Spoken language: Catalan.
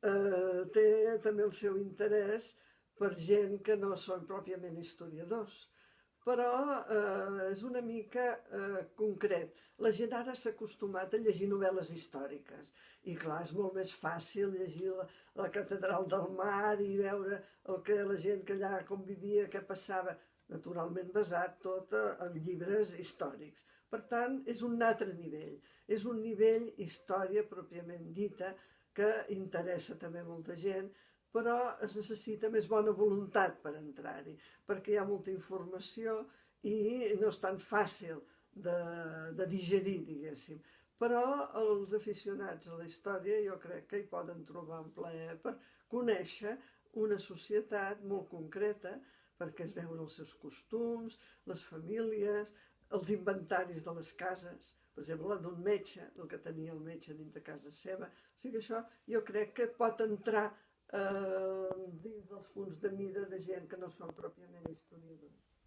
té també el seu interès per gent que no són pròpiament historiadors, però és una mica concret. La gent ara s'ha acostumat a llegir novel·les històriques i clar, és molt més fàcil llegir la Catedral del Mar i veure el que la gent que allà convivia, què passava, naturalment basat tot en llibres històrics. Per tant, és un altre nivell, és un nivell història pròpiament dita que interessa també molta gent, però es necessita més bona voluntat per entrar-hi, perquè hi ha molta informació i no és tan fàcil de digerir, diguéssim. Però els aficionats a la història jo crec que hi poden trobar un plaer per conèixer una societat molt concreta, perquè es veuen els seus costums, les famílies, els inventaris de les cases, per exemple, la d'un metge, el que tenia el metge dins de casa seva. O sigui, això jo crec que pot entrar dins dels punts de mira de gent que no són pròpiament historiadors.